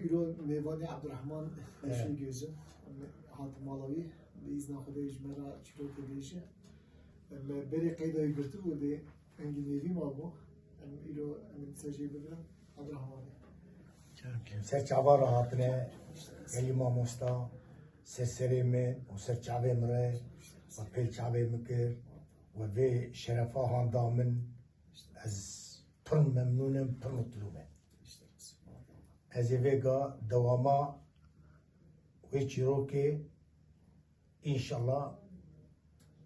إيرو ميواني عبد الرحمن شو جيجا هات مالوي بإذن خدا يجمرا شلو تبيجه بري قيدا يقرتو ودي انجي نيفي مابو إيرو من سجي بدنا عبد الرحمن سر عبارة هاتنا اللي ما مستا سر سريمة وسر شعبي مري وبيل شعبي مكر وبي شرفا هاندامن از پر ممنونم پر مطلوبه از ویگا دواما ویچی رو که انشالله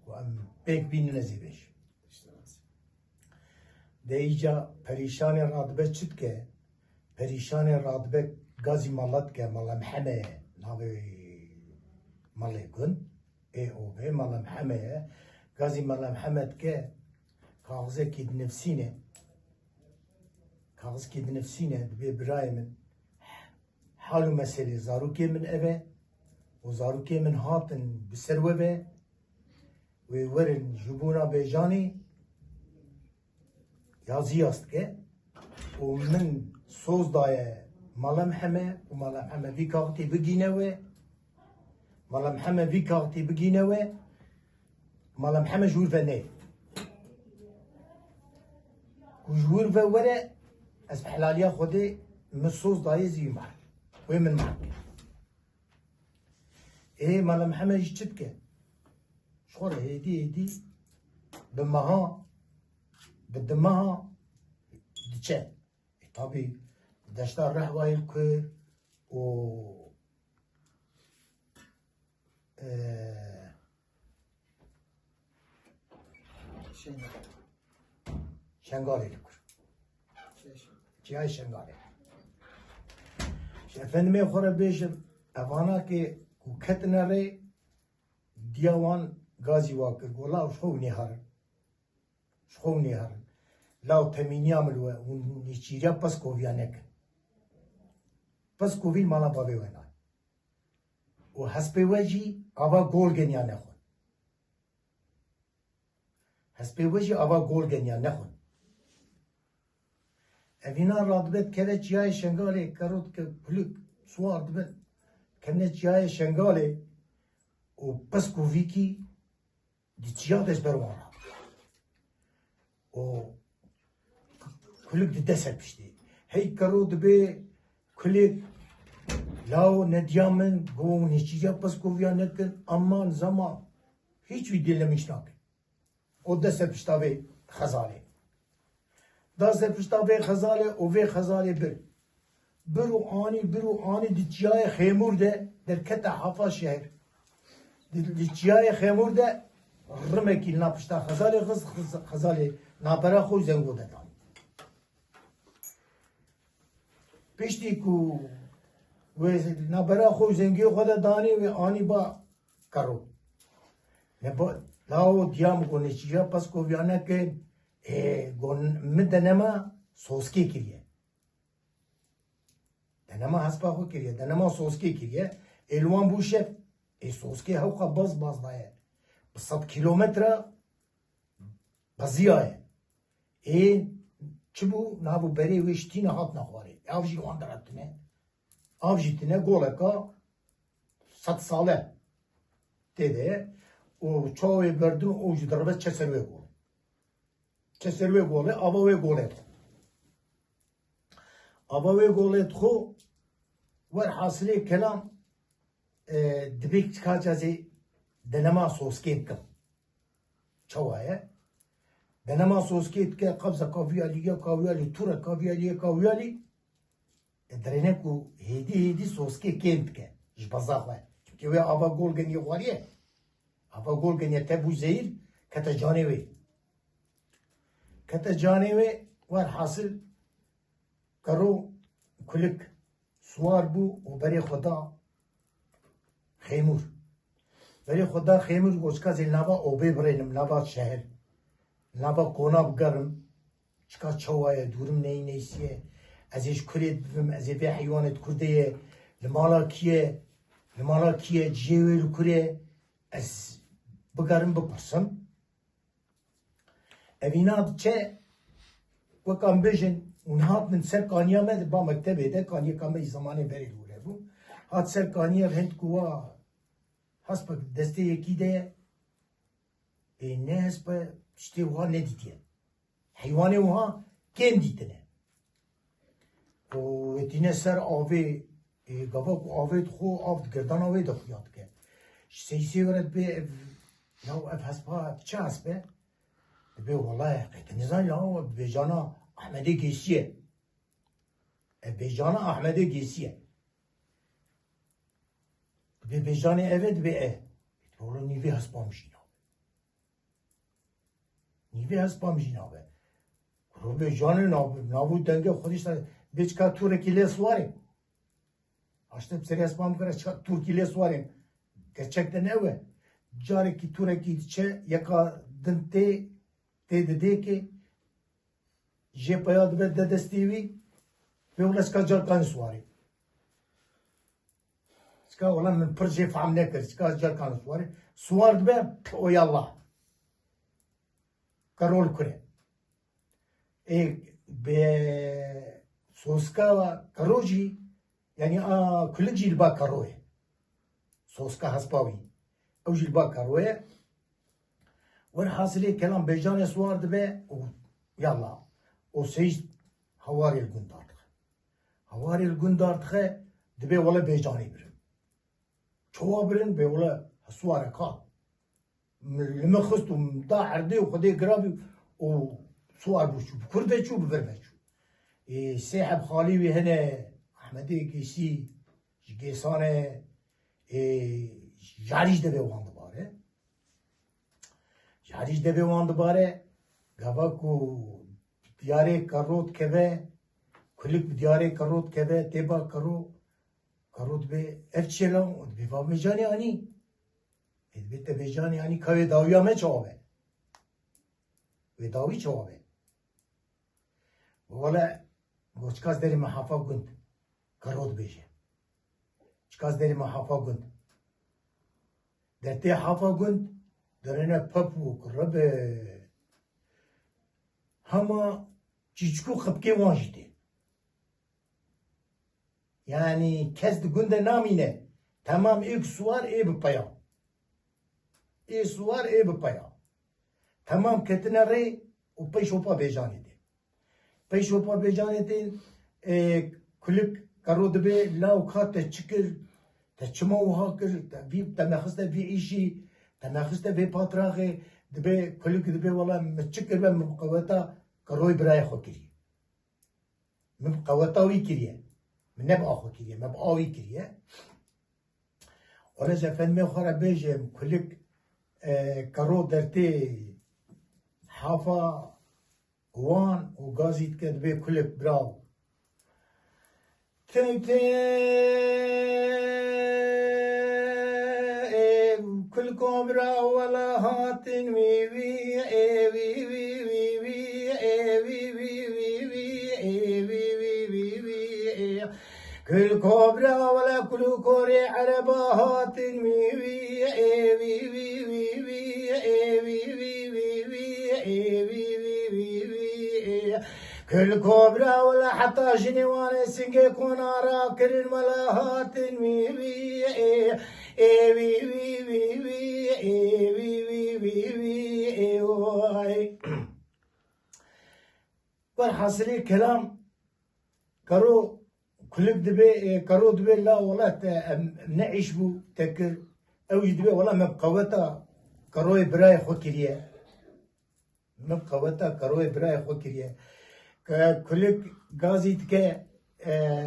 و ام بیگ بین نزیبش ده ایجا پریشان رادبه چید که پریشان رادبه گازی مالات که مالا محمه ناوی مالی گن ای او بی مالا محمه گازی مالا محمد که کاغذه که نفسینه کاغذ که نفسینه دبی برای من حالو مسئله زاروکی من اوه و زاروکی من هاتن بسروه به و ورن جبونا بیجانی یازی است که و من سوز دایه مالم همه و مالم همه وی کاغتی بگینه و مالم همه وی کاغتی بگینه و مالم همه جور و نه و جور و وره از حلالیا خودی مسوز دایه زیم بحر و من معك ايه مالا محمد يشتت كه شغل هدي بمها بدمها دچه طبي دشتار رحواي الكر و شنغالي الكر جاي شنغالي efendime xore bêjim evana ke ku ketine rê diyawan gazî wa kir gola xew nêharin xew nêharin law temîniya mil we û nîçîriya Peskovîya nekin Peskovî mala bavê we nay û hespê we jî ava gol geniya nexwin hespê we jî ava gol geniya nexwin evîna radibet keve çiyayê şengalê kerot ke kuluk suar dibin kemne çiyayê şengalê û Peskovîkî di çiya deş ber wan hat û kuluk dide ser piştî hey kero dibe kulek law nediya min got nêçîriya Peskovîya nekin aman zaman hiç wî dîlemiş nakin o de ser pişta vê xezalê da se pişta vê xezalê û vê xezalê bir û anî di çiyayê Xêmûr de derkete hefa şehir di çiyayê Xêmûr de rimekî na pişta xezalê xiz xezalê napera xwe zengo de danî piştî ku wê napera xwe zengiyê xwe de danî wê anî ba kero law diyam got nêçîriya Peskovîya nekin من دنما سوسکی کریه دنما هسپا خو کریه دنما سوسکی کریه الوان بو شف سوسکی هوقا باز دایه ب 100 کیلومتر بزیایه چی بو نابو بری وشتین هات نخواری اوجی وان دراتنه اوجی تنه گولکا 100 ساله دیده و چاوی بردون اوجی دربه چه سروه گول Keserve gole, avave golet. Avave golet xo var hasile kelam dibek çıkacağızı denema soskeyt kim. Çavaya. Denema soskeyt ke kabza kaviyali, tura kaviyali. Drene ku hedi soskey kent ke. Jbazak var. Çünkü ve ava gol geniye var ya. Ava gol geniye tebu zehir kata canevi. kete canê war hasıl kero kulik suar bû û berê xweda Xêmûr berê xweda Xêmûr goçkazê nava obê birênim nava şehir nava kona bigerim çika çawaye dûrim neyî neysiye ez ê ji kurê bibim ez ê vê heywanê Kurdê ye li mala kî ye ciyê wê li kurê ez bigerim bipirsim Evîna diçe wekam bêjin ونهات من سر قانيا ما با مكتبه ده قانيا كما زمانه بري دوله بو هات سر قانيا هند قوا حسب دسته يكي ده نه حسب شتي وها نديتيه حيواني وها كم ديتنه و دينه سر آوه گفت آوه خو آف گردان آوه ده خیاد که سیسی ورد به نو اف حسبا چه حسبه به والله قیت نزان لاو به جانا احمدی گیسیه به جانا احمدی گیسیه به جانا evet به والله نیوی حسبا میشین نیوی حسبا میشین آوه رو به جانا نابود دنگه خودش بیچ که توره کلیه سواریم Açtım seri asmam kadar Türkiye'yle suarım. Gerçekten ne ve? Cari ki Türkiye yaka dinte dedi ki jepaya da dedestivi ve ulas kacar kan suarım. Ska olan men proje fam ne kır. Ska car kan suarım. Suardı be o yallah. Karol kure. Be soska karoji يعني كل جيل باكروه صوصكا هسباوي او جيل باكروه والحاصل كلام بيجان سوار دبي يلا وسيج هواري الجندار هواري الجندار دبي ولا بيجاني برن شو برن بي ولا سوار كا لما خستو مطاع عردي وخدي قرابي وسوار بوشو بكرده شو ببربشو سيحب خالي هنا احمدی گیسی گیسانه جاریج دبی وان دباره جاریج دبی وان دباره گوا کو دیاره کروت کبه کلیک دیاره کروت کبه تبا کروت به افچلان به فا بجانی آنی بیت بجانی آنی که داوی همه چاوه و داوی چاوه ولی گوچکاز داری محافظ گند کرود بیشه چکاز داری محافظ گند در تی حافظ گند درنه پپو کربه همه چیچکو خبکی وانجده یعنی کس ده گنده نامینه تمام ایک سوار ای بپیا ای سوار ای بپیا تمام کتنه ری و پیش اوپا بیجانه ده پیش اوپا بیجانه ده کلک کرود به لاو کات تچکر تچما وها کر وی تمخسته وی ایشی تمخسته وی پاتراغه دبه کلک دبه والا مچکر به مقوتا کروی برای خو کری مقوتا وی کریه من نب آخو کریه مب آوی کریه ورجع فنمي خورا بيجم كلك كرو درتي حافا وان وغازيت كدبي كلك براو تنتي كلكم براو ولا هاتن وي وي وي وي وي وي وي وي وي وي وي وي كل كوبرا ولا كل كوري عربات وي وي وي وي وي وي وي وي وي وي كل كوبرا ولا حتى جنوان سنجي كونارا كرن ولا هات وي وي وي وي وي وي وي وي والحاصل كلام كرو كلك دبي كرو دبي لا والله نعيش بو تكر اوج دبي والله مبقوتا كروي براي خو كريه مبقوتا كروي براي خو كريه كلك غازيت ك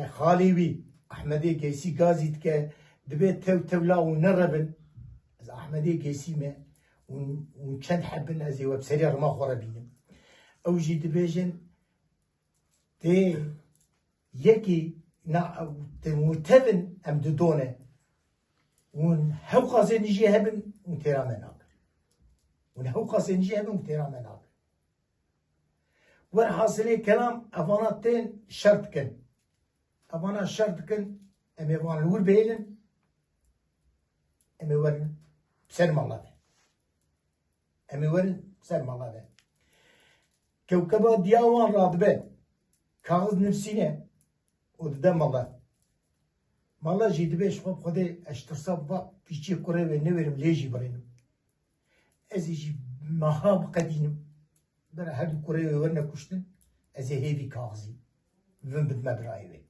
خاليوي احمدي قيسي غازيت ك دبي تو لا ونربن احمدي قيسي ما ونشن حبن ازي وبسرير ما خربين اوجي دبيجن تي يكي نا متبن ام دونه ون حوقا زنجي هبن وتيرا مناك ون حوقا زنجي هبن وتيرا مناك والحاصل كلام افاناتين شرط كن افانا شرط كن ام يفان الور بيلن ام يورن بسر مالله ام يورن بسر مالله كوكبا دياوان رادبه kağız nefsine o da mala. Mala jidi beş hop kode eştirsa va piçi kore ve ne verim leji barayım. Ez işi mahab kadinim. Ben her kore ve verine kuştun. Ez hevi kağızı. Vın bitme bir ayı.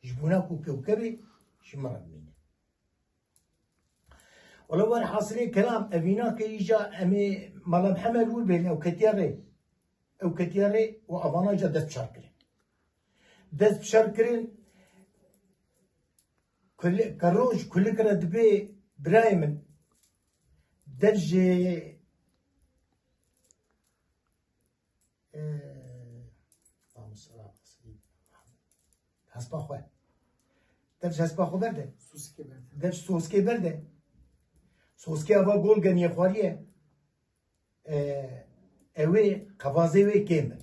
Jibuna ku kevkebi şımarım mine. ولو أنا حاصلين كلام أبيناك يجا أمي مالا محمد ول بين أو كتياري وأبانا جا دست بشاركرين كل كروج كل كرة دبي برايمن درجة اللهم صل على سيدنا محمد حسب أخوه درجة حسب أخوه برده Suski ben. درجة سوسكي برده سوسکی آبا گل گنیه خواریه اوه قوازه وی کمل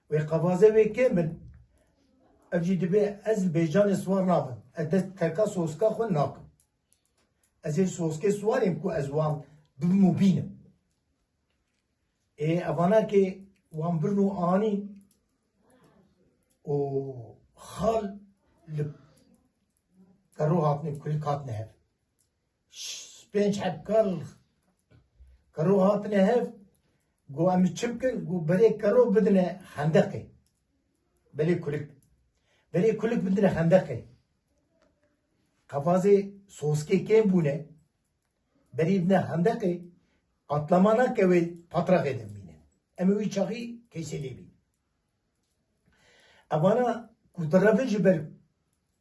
و قوازه وی کمل افجی دبی از بیجان سوار نابم ادت ترکا سوسکا خون ناکم از این سوسکی سواریم که از وان بمبینم اوانا که وان برنو آنی و خال لب کرو هاتنه کل کاتنه هف بینچ حب کرو هاتنه هف گو امی چمکن گو بری کرو بدنه خندقه بری کلک بدنه خندقه قفازه سوسکه کم بونه بری بدنه خندقه atlamana ke ve patrak edin bine. Emevi çağı keseli bin. Abana kudrafın jiber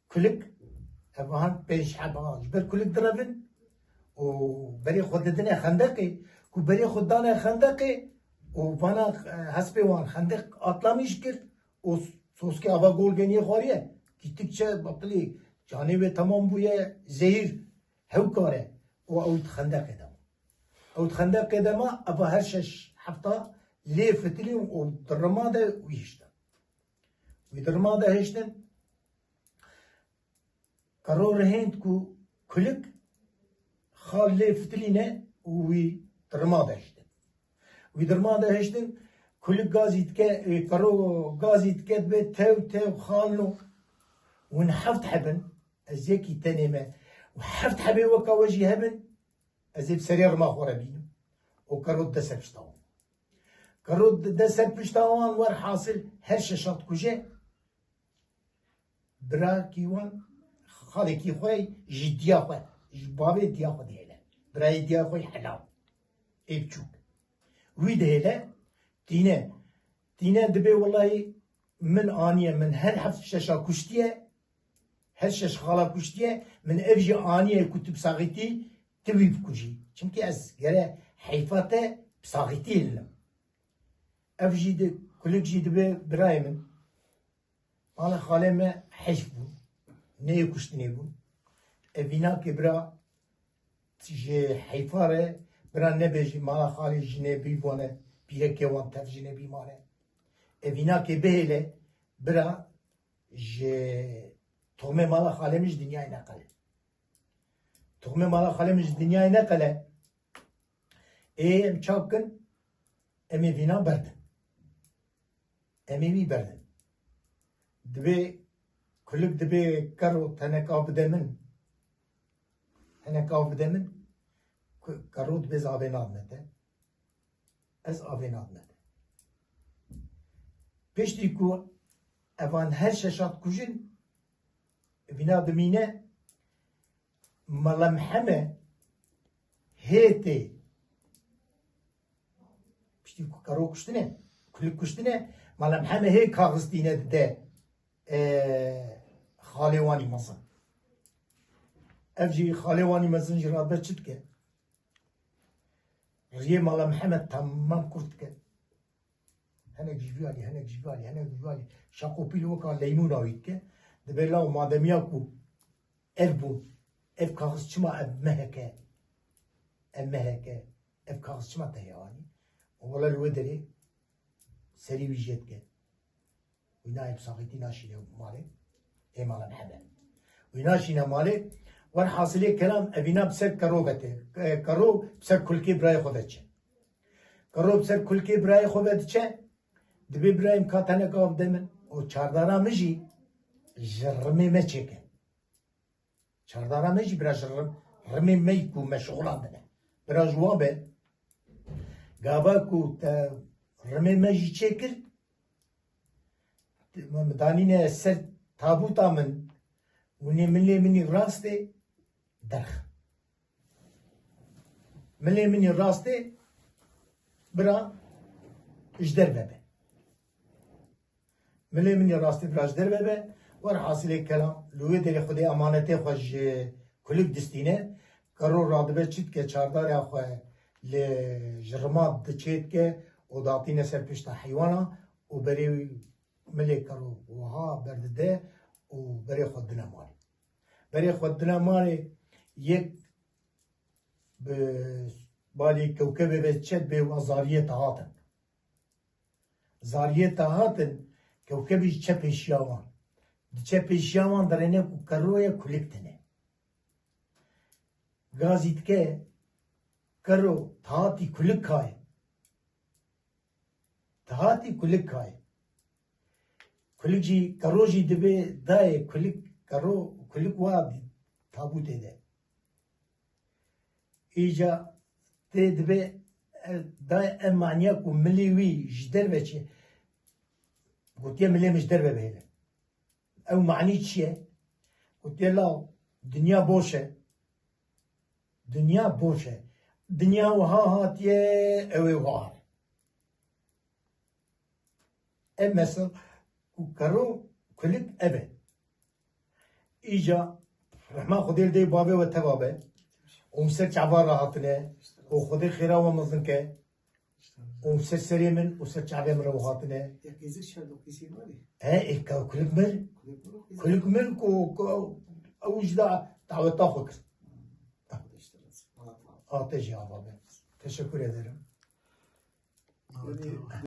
kulik evan peş haban jiber kulik drafın o beri xudedine xandaki ku beri xudana xandaki o bana hasbe wan xandak atlamış kir o soski ava gol geniye xariye gittikçe batli cani ve tamam bu ya zehir hevkare o avut xandak edem avut xandak edema aba her şeş hafta ليه فتلي ودرماده ويشتن ودرماده هشتن قرار هند كو كلك خال ليه فتلينه ودرماده هشتن ودرماده هشتن كلك غازيت كا قرو غازيت كات بيت تو خالو ونحفت حبن ازيكي تنمه وحفت حبي وكا وجي هبن ازيب سرير ما خورا بينو وقرو دسبشتاو کرود دست پشتوان ور حاصل هر ششات کجه برا کیوان خاله کی خوی جدیا خوی جبابه دیا خو دیله برای دیا خوی حلال ایبچوک وی دیله تینه دبی والله من آنیه من هر هفت ششا کشتیه هر شش خاله کشتیه من افجی آنیه کتب ساقیتی تویب کجی چونکه از گره حیفاته بساقیتی لم اف جيد كلك جيد برايمن مالا خالي ما حشبو نيو كشتنيبو افينا كبرا تجي حيفاره برا نبيجي مالا خالي جنبي بونه بيه كيوان تف جنبي مالا افينا كبهله برا جي تومي مالا خالي مش دنياي نقل تومي مالا خالي مش دنياي نقل ام چاكن امي فينا بردن emevi berdin. Dve kulüp dve karo tenek avdemin. Tenek avdemin karo dve zaven adnete. Ez aven adnete. Peşti ku evan her şeşat kujin vina demine malamhame hete. Peşti ku karo kuştine kulüp kuştine مالم همه هی کاغذ دینه ده خالوانی مزن افجی خالوانی مزن جرابه چید که ریه مالم همه تمام کرد که هنک جیوالی شاکو پیلو که لیمون آوید که دبی لاو مادمیا کو اف بون اف کاغذ چما اف مهکه اف کاغذ چما تهیانی ولا الودری سری ویجت که وینای بساقیتی ناشینه ماله ایمالا محمد ویناشینه ماله ور حاصله کلام ابینا بسر کرو گته کرو بسر کلکی برای خودت چه کرو بسر کلکی برای خودت چه Dibe İbrahim katane kav demin. O çardana mıcı jırmı me çeke. Çardana mıcı biraz rımı me ku meşgulan dene. Biraz juan be. Gava ku te rımı me jı çekir. Danine ser tabuta min وني مني راستي درخ مني راستي برا اجدر بابا مني راستي برا اجدر بابا ور حاصل الكلام لو يدري خدي امانتي خوش كلك دستينه قرر رادبه چيت ke çardar ya خو لجرمات دچيت ke وداتينه سر پشت حيوانا وبري ملي كرو وها بردده وبري خدنا مالي بري خدنا مالي يك بالي كوكبه بتشد به وزاريه هاتن زاريه هاتن كوكبي تشبيشيوان تشبيشيوان درنه كرويه كوليكتنه غازيتكه كرو تاتي كوليكاي تاتي كوليكاي كوليجي كروجي دبي داي كوليك كرو كوليك وادي تابوت ده إيجا تدبي داي أمانيا كمليوي جدر بتشي قلت يا ملي مش دربه بهله أو معني شيء قلت يا لا دنيا بوشة دنيا بوشة دنيا وها هاتيه أوي وار مثلا وكرو كلك أبد إيجا رحمة خدير دي بابه وتبابه ومسك عبارة راحتنا وخدير خيرا ومظنك ومسك سري من وسك عبارة مروحاتنا Ya gezir şerdo kesiyor var ya. إيه كلك مر كلك مر أوجدا تعود تاخذ Arkadaşlar. تجي يا بابا تشكر ederim. Yani